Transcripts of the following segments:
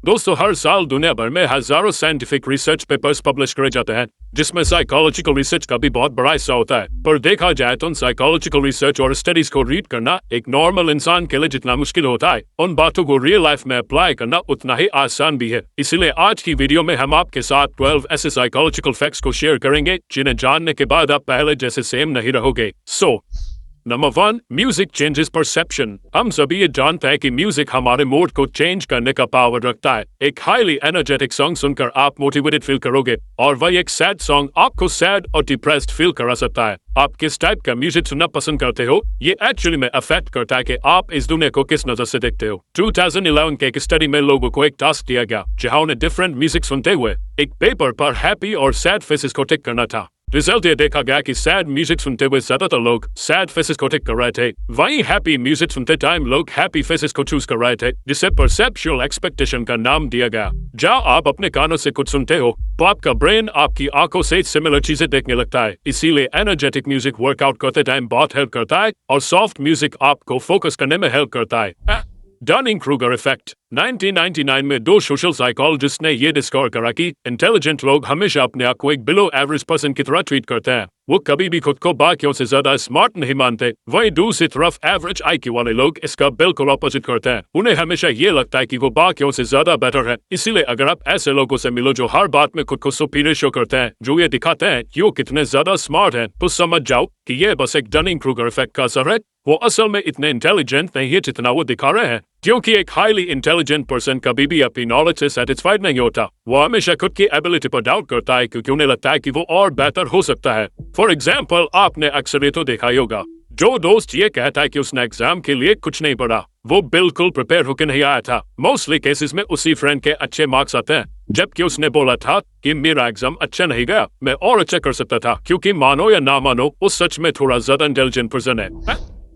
दोस्तों, हर साल दुनिया भर में हजारों साइंटिफिक रिसर्च पेपर्स पब्लिश करे जाते हैं, जिसमें साइकोलॉजिकल रिसर्च का भी बहुत बड़ा हिस्सा होता है। पर देखा जाए तो उन साइकोलॉजिकल रिसर्च और स्टडीज को रीड करना एक नॉर्मल इंसान के लिए जितना मुश्किल होता है, उन बातों को रियल लाइफ में अप्लाई करना उतना ही आसान भी है। इसीलिए आज की वीडियो में हम आपके साथ 12 ऐसे साइकोलॉजिकल फैक्ट्स को शेयर करेंगे जिन्हें जानने के बाद आप पहले जैसे सेम नहीं रहोगे। Number 1, music changes perception. हम सभी ये जानते हैं कि म्यूजिक हमारे मूड को चेंज करने का पावर रखता है। एक हाईली एनर्जेटिक सॉन्ग सुनकर आप मोटिवेटेड फील करोगे और वही एक सैड सॉन्ग आपको सैड और डिप्रेस्ड फील करा सकता है। आप किस टाइप का म्यूजिक सुनना पसंद करते हो, ये एक्चुअली में अफेक्ट करता है कि आप इस दुनिया को किस नजर से देखते हो। 2011 के एक स्टडी में लोगों को एक टास्क दिया गया जहां उन्हें डिफरेंट म्यूजिक सुनते हुए एक पेपर पर हैप्पी और सैड फेसेस को टिक करना था। रिजल्ट ये देखा गया कि सैड म्यूजिक सुनते हुए ज्यादातर लोग सैड फेसेस को टिक कर रहे थे, वहीं हैप्पी म्यूजिक सुनते टाइम लोग हैप्पी फेसेस को चूज कर रहे थे, जिसे परसेप्चुअल एक्सपेक्टेशन का नाम दिया गया। जब आप अपने कानों से कुछ सुनते हो तो आपका ब्रेन आपकी आंखों से सिमिलर चीजें देखने लगता है। इसीलिए एनर्जेटिक म्यूजिक वर्कआउट करते टाइम बहुत हेल्प करता है और सॉफ्ट म्यूजिक आपको फोकस करने में हेल्प करता है। Dunning Kruger effect. 1999 में दो सोशल साइकोलॉजिस्ट ने यह डिस्कवर करा कि इंटेलिजेंट लोग हमेशा अपने आप को एक बिलो एवरेज पर्सन की तरह ट्रीट करते हैं। वो कभी भी खुद को बाकियों से ज्यादा स्मार्ट नहीं मानते। वहीं दूसरी तरफ एवरेज आईक्यू वाले लोग इसका बिल्कुल ऑपोजिट करते हैं। उन्हें हमेशा ये लगता है कि वो बाकियों से ज्यादा बेटर है। इसीलिए अगर आप ऐसे लोगों से मिलो जो हर बात में खुद को सुपीरियर शो करते हैं, जो ये दिखाते हैं कि वो कितने ज्यादा स्मार्ट हैं, तो समझ जाओ कि ये बस एक डनिंग-क्रूगर इफेक्ट का असर है। वो असल में इतने इंटेलिजेंट नहीं है जितना वो दिखा रहे हैं, क्योंकि एक हाईली इंटेलिजेंट पर्सन कभी भी अपनी नॉलेज से सेटिस्फाइड नहीं होता। वो हमेशा खुद की एबिलिटी पर डाउट करता है क्योंकि उन्हें लगता है कि वो और बेहतर हो सकता है। फॉर एग्जाम्पल, आपने अक्सर ये तो देखा ही होगा, जो दोस्त ये कहता है कि उसने एग्जाम के लिए कुछ नहीं पढ़ा, वो बिल्कुल प्रिपेयर होकर नहीं आया था। मोस्टली केसेस में उसी फ्रेंड के अच्छे मार्क्स आते हैं, जबकि उसने बोला था कि मेरा एग्जाम अच्छा नहीं गया, मैं और अच्छा कर सकता था। क्योंकि मानो या ना मानो, वो सच में थोड़ा ज्यादा इंटेलिजेंट पर्सन है।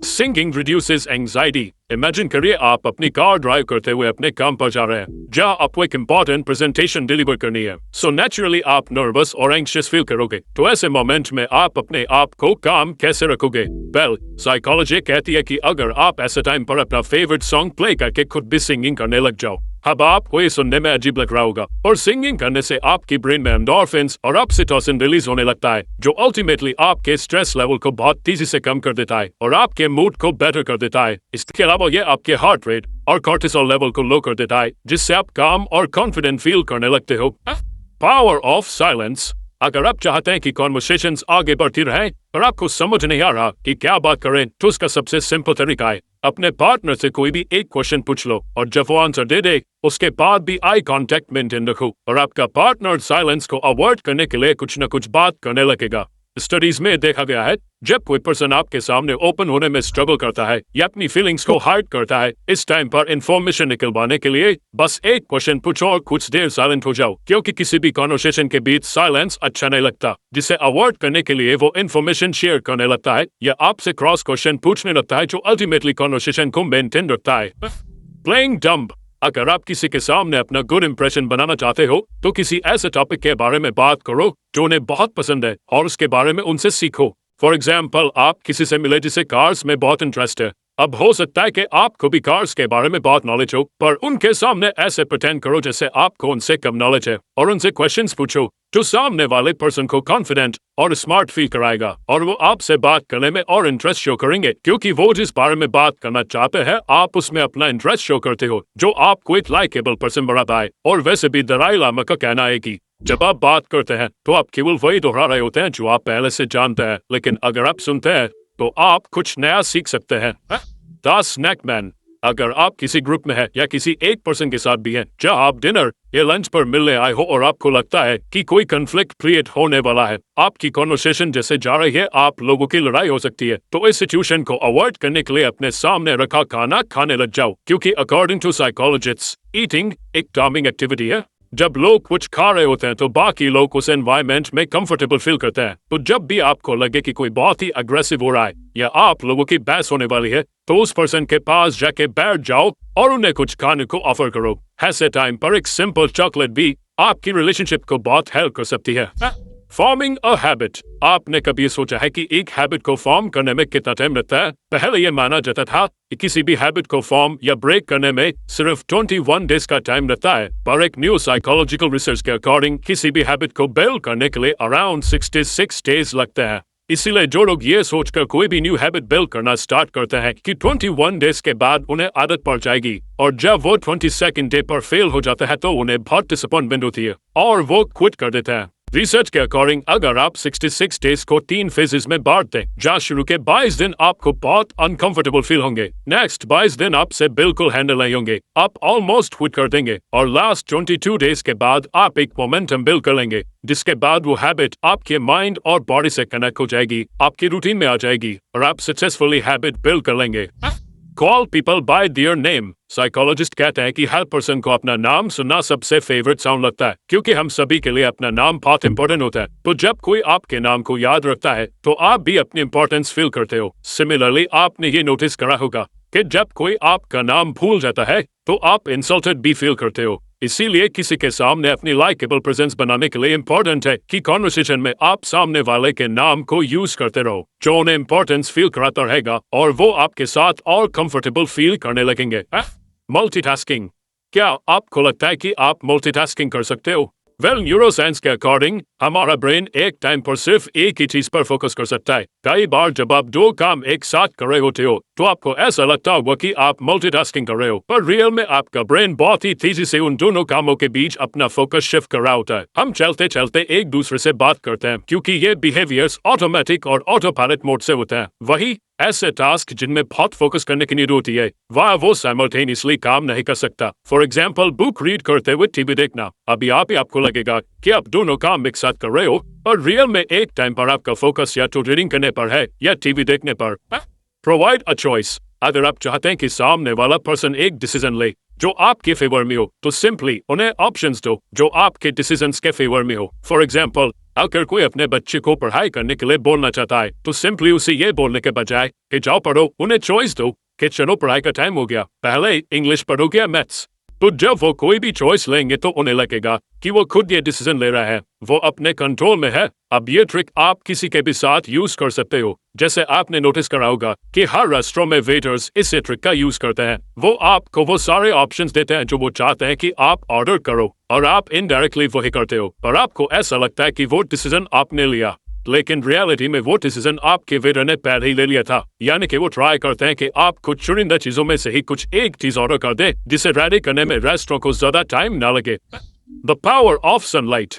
Singing reduces anxiety. इमेजिन करिए आप अपनी कार ड्राइव करते हुए अपने काम पर जा रहे हैं, जहां आपको एक इंपॉर्टेंट प्रेजेंटेशन डिलीवर करनी है। सो नेचुरली आप नर्वस और एंग्शियस फील करोगे। तो ऐसे मोमेंट में आप अपने आप को काम कैसे रखोगे? वेल, साइकोलॉजी कहती है कि अगर आप ऐसे टाइम पर अपना फेवरेट सॉन्ग प्ले करके खुद भी सिंगिंग करने लग जाओ। अब आपको ये सुनने में अजीब लग रहा होगा, और सिंगिंग करने से आपकी ब्रेन में एंडोर्फिन्स और ऑक्सीटोसिन रिलीज होने लगता है, जो अल्टीमेटली आपके स्ट्रेस लेवल को बहुत तेजी से कम कर देता है और आपके मूड को बेटर कर देता है। इसके अलावा ये आपके हार्ट रेट और कॉर्टिसोल लेवल को लो कर देता है, जिससे आप काम और कॉन्फिडेंट फील करने लगते हो। Power of silence. अगर आप चाहते हैं कि कॉन्वर्सेशंस आगे बढ़ती रहें पर आपको समझ नहीं आ रहा कि क्या बात करें, तो उसका सबसे सिंपल तरीका है अपने पार्टनर से कोई भी एक क्वेश्चन पूछ लो और जब वो आंसर दे दे, उसके बाद भी आई कांटेक्ट मेंटेन रखो और आपका पार्टनर साइलेंस को अवॉइड करने के लिए कुछ न कुछ बात करने लगेगा। स्टडीज में देखा गया है, जब कोई पर्सन आपके सामने ओपन होने में स्ट्रगल करता है या अपनी फीलिंग्स को हाइड करता है, इस टाइम पर इंफॉर्मेशन निकलवाने के लिए बस एक क्वेश्चन पूछो और कुछ देर साइलेंट हो जाओ, क्योंकि किसी भी कॉन्वर्सेशन के बीच साइलेंस अच्छा नहीं लगता, जिसे अवॉइड करने के लिए वो इंफॉर्मेशन शेयर करने लगता है या आपसे क्रॉस क्वेश्चन पूछने लगता है, जो अल्टीमेटली कॉन्वर्सेशन को मेंटेन रखता है। Playing dumb. अगर आप किसी के सामने अपना गुड इंप्रेशन बनाना चाहते हो, तो किसी ऐसे टॉपिक के बारे में बात करो जो उन्हें बहुत पसंद है और उसके बारे में उनसे सीखो। फॉर एग्जाम्पल, आप किसी से मिले जिसे कार्स में बहुत इंटरेस्ट है। अब हो सकता है कि आपको भी कार्स के बारे में बहुत नॉलेज हो, पर उनके सामने ऐसे प्रिटेंड करो जैसे आपको उनसे कम नॉलेज है और उनसे क्वेश्चंस पूछो, जो सामने वाले पर्सन को कॉन्फिडेंट और स्मार्ट फील कराएगा और वो आपसे बात करने में और इंटरेस्ट शो करेंगे, क्योंकि वो जिस बारे में बात करना चाहते हैं आप उसमें अपना इंटरेस्ट शो करते हो, जो आपको एक लाइकेबल पर्सन बनाता है। और वैसे भी दलाई लामा का कहना है कि जब आप बात करते हैं तो आप केवल वही दोहरा रहे होते हैं जो आप पहले से जानते हैं, लेकिन अगर आप सुनते हैं तो आप कुछ नया सीख सकते हैं। The snake man. अगर आप किसी ग्रुप में हैं या किसी एक पर्सन के साथ भी हैं जहां आप डिनर या लंच पर मिलने आए हो और आपको लगता है कि कोई कन्फ्लिक्ट क्रिएट होने वाला है, आपकी कॉन्वर्सेशन जैसे जा रही है, आप लोगों की लड़ाई हो सकती है, तो इस सिचुएशन को अवॉइड करने के लिए अपने सामने रखा खाना खाने लग जाओ, क्योंकि अकॉर्डिंग टू साइकोलॉजिस्ट्स ईटिंग एक कामिंग एक्टिविटी है। जब लोग कुछ खा रहे होते हैं तो बाकी लोग उस एनवायरनमेंट में कंफर्टेबल फील करते हैं। तो जब भी आपको लगे कि कोई बहुत ही अग्रेसिव हो रहा है या आप लोगों की बहस होने वाली है, तो उस पर्सन के पास जाके बैठ जाओ और उन्हें कुछ खाने को ऑफर करो। ऐसे टाइम पर एक सिंपल चॉकलेट भी आपकी रिलेशनशिप को बहुत हेल्प कर सकती है। Forming a habit. आपने कभी सोचा है कि एक हैबिट को फॉर्म करने में कितना टाइम लगता है? पहले ये माना जाता था कि किसी भी हैबिट को फॉर्म या ब्रेक करने में सिर्फ 21 डेज का टाइम लगता है, पर एक न्यू साइकोलॉजिकल रिसर्च के अकॉर्डिंग किसी भी हैबिट को बिल्ड करने के लिए अराउंड 66 डेज लगते हैं। इसीलिए जो लोग ये सोचकर कोई भी न्यू हैबिट बिल्ड करना स्टार्ट करते हैं कि 21 डेज के बाद उन्हें आदत पड़ जाएगी, और जब वो 22nd डे पर फेल हो जाता है तो उन्हें बहुत डिसअपॉइंटमेंट होती है और वो क्विट कर देते हैं। रिसर्च के अकॉर्डिंग अगर आप 66 डेज को 3 फेजेस में बांट दें, जहाँ शुरू के 22 दिन आपको बहुत अनकंफर्टेबल फील होंगे, नेक्स्ट 22 दिन आपसे बिल्कुल हैंडल नहीं होंगे, आप ऑलमोस्ट क्विट कर देंगे, और लास्ट 22 डेज के बाद आप एक मोमेंटम बिल्ड कर लेंगे, जिसके बाद वो हैबिट आपके माइंड और बॉडी से कनेक्ट हो जाएगी, आपकी रूटीन में आ जाएगी और आप सक्सेसफुली हैबिट बिल्ड कर लेंगे। Call people bye their name. Psychologist कहते हैं कि हर पर्सन को अपना नाम सुनना सबसे फेवरेट साउंड लगता है, क्योंकि हम सभी के लिए अपना नाम बहुत इंपॉर्टेंट होता है। तो जब कोई आपके नाम को याद रखता है तो आप भी अपनी इंपॉर्टेंस फील करते हो। सिमिलरली आपने ये नोटिस करा होगा कि जब कोई आपका नाम भूल जाता है तो आप इंसल्टेड भी फील करते हो। इसीलिए किसी के सामने अपनी लाइकेबल प्रेजेंस बनाने के लिए इम्पोर्टेंट है कि कॉन्वर्सेशन में आप सामने वाले के नाम को यूज करते रहो, जो उन्हें इम्पोर्टेंस फील कराता रहेगा और वो आपके साथ और कंफर्टेबल फील करने लगेंगे। मल्टीटास्किंग। क्या आपको लगता है कि आप मल्टीटास्किंग कर सकते हो? वेल, न्यूरोसाइंस के अकॉर्डिंग हमारा ब्रेन एक टाइम पर सिर्फ एक ही चीज पर फोकस कर सकता है। कई बार जब आप दो काम एक साथ कर रहे होते हो तो आपको ऐसा लगता होगा कि आप मल्टीटास्किंग कर रहे हो, पर रियल में आपका ब्रेन बहुत ही तेजी से उन दोनों कामों के बीच अपना फोकस शिफ्ट कर रहा होता है। हम चलते चलते एक दूसरे से बात करते हैं क्योंकि ये बिहेवियर्स ऑटोमेटिक और ऑटो पायलट मोड से होते हैं। वही ऐसे टास्क जिनमें बहुत फोकस करने की नीड होती है वह वो साइमल्टेनियसली काम नहीं कर सकता। फॉर एग्जाम्पल, बुक रीड करते हुए टीवी देखना। अभी आपको लगेगा कि आप दोनों काम एक साथ कर रहे हो, पर रियल में एक टाइम पर आपका फोकस या तो रीडिंग करने पर है या टीवी देखने पर। Provide a choice. अगर आप चाहते हैं कि सामने वाला पर्सन एक डिसीजन ले जो आपके फेवर में हो, तो सिंपली उन्हें ऑप्शंस दो जो आपके डिसीजंस के फेवर में हो। फॉर एग्जाम्पल, अगर कोई अपने बच्चे को पढ़ाई करने के लिए बोलना चाहता है तो सिंपली उसे ये बोलने के बजाय कि जाओ पढ़ो, उन्हें चॉइस दो कि चलो पढ़ाई का टाइम हो गया, पहले इंग्लिश पढ़ोगे या मैथ्स। तो जब वो कोई भी चॉइस लेंगे तो उन्हें लगेगा कि वो खुद ये डिसीजन ले रहा है, वो अपने कंट्रोल में है। अब ये ट्रिक आप किसी के भी साथ यूज कर सकते हो। जैसे आपने नोटिस करा होगा कि हर रेस्टोरेंट में वेटर्स इस ट्रिक का यूज करते हैं। वो आपको वो सारे ऑप्शंस देते हैं जो वो चाहते हैं कि आप ऑर्डर करो, और आप इनडायरेक्टली वही करते हो, पर आपको ऐसा लगता है कि वो डिसीजन आपने लिया, लेकिन रियलिटी में वो डिसीजन आपके वेटर ने पहले ही ले लिया था। यानी कि वो ट्राई करते हैं कि आप कुछ चुनिंदा चीजों में से ही कुछ एक चीज ऑर्डर कर दे जिसे रेडी करने में रेस्टोरेंट को ज्यादा टाइम ना लगे। The power of sunlight.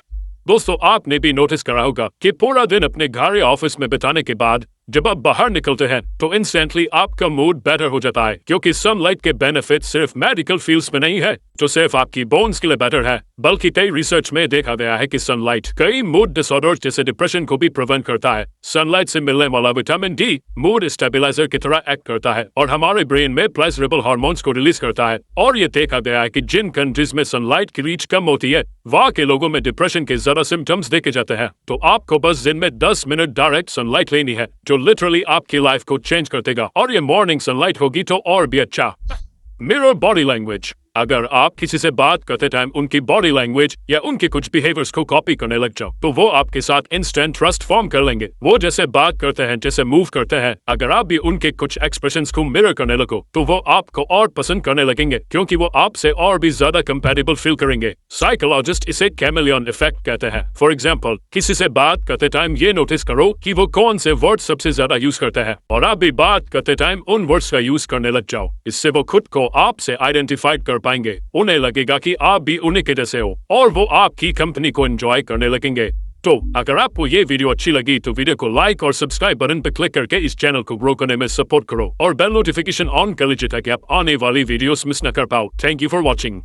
दोस्तों, आपने भी नोटिस करा होगा कि पूरा दिन अपने घर या ऑफिस में बिताने के बाद जब आप बाहर निकलते हैं तो इंस्टेंटली आपका मूड बेटर हो जाता है, क्योंकि सनलाइट के बेनिफिट सिर्फ मेडिकल फील्ड्स में नहीं है जो सिर्फ आपकी बोन्स के लिए बेटर है, बल्कि कई रिसर्च में देखा गया है कि सनलाइट कई मूड डिसऑर्डर्स जैसे डिप्रेशन को भी प्रिवेंट करता है। सनलाइट से मिलने वाला विटामिन डी मूड स्टेबलाइजर की तरह एक्ट करता है और हमारे ब्रेन में प्लेजरेबल हार्मोन्स को रिलीज करता है। और ये देखा गया है कि जिन कंट्रीज में सनलाइट की रीच कम होती है वहाँ के लोगों में डिप्रेशन के ज्यादा सिम्टम्स देखे जाते हैं। तो आपको बस दिन में 10 मिनट डायरेक्ट सनलाइट लेनी है जो लिटरली आपकी लाइफ को चेंज कर देगा, और ये मॉर्निंग सनलाइट होगी तो और भी अच्छा। Mirror body language. अगर आप किसी से बात करते टाइम उनकी बॉडी लैंग्वेज या उनके कुछ बिहेवियर्स को कॉपी करने लग जाओ तो वो आपके साथ इंस्टेंट ट्रस्ट फॉर्म कर लेंगे। वो जैसे बात करते हैं, जैसे मूव करते हैं, अगर आप भी उनके कुछ एक्सप्रेशंस को मिरर करने लगो तो वो आपको और पसंद करने लगेंगे, क्योंकि वो आपसे और भी ज्यादा कंपैटिबल फील करेंगे। साइकोलॉजिस्ट इसे कैमेलियन इफेक्ट कहते हैं। फॉर एग्जाम्पल, किसी से बात करते टाइम ये नोटिस करो कि वो कौन से वर्ड सबसे ज्यादा यूज करते हैं, और आप भी बात करते टाइम उन वर्ड्स का यूज करने लग जाओ। इससे वो खुद को आपसे आइडेंटिफाइड कर पाएंगे, उन्हें लगेगा कि आप भी उन्हीं के जैसे हो, और वो आपकी कंपनी को एंजॉय करने लगेंगे। तो अगर आपको ये वीडियो अच्छी लगी तो वीडियो को लाइक और सब्सक्राइब बटन पर क्लिक करके इस चैनल को ग्रो करने में सपोर्ट करो, और बेल नोटिफिकेशन ऑन कर लीजिए ताकि आप आने वाली वीडियोस मिस न कर पाओ। Thank you for watching.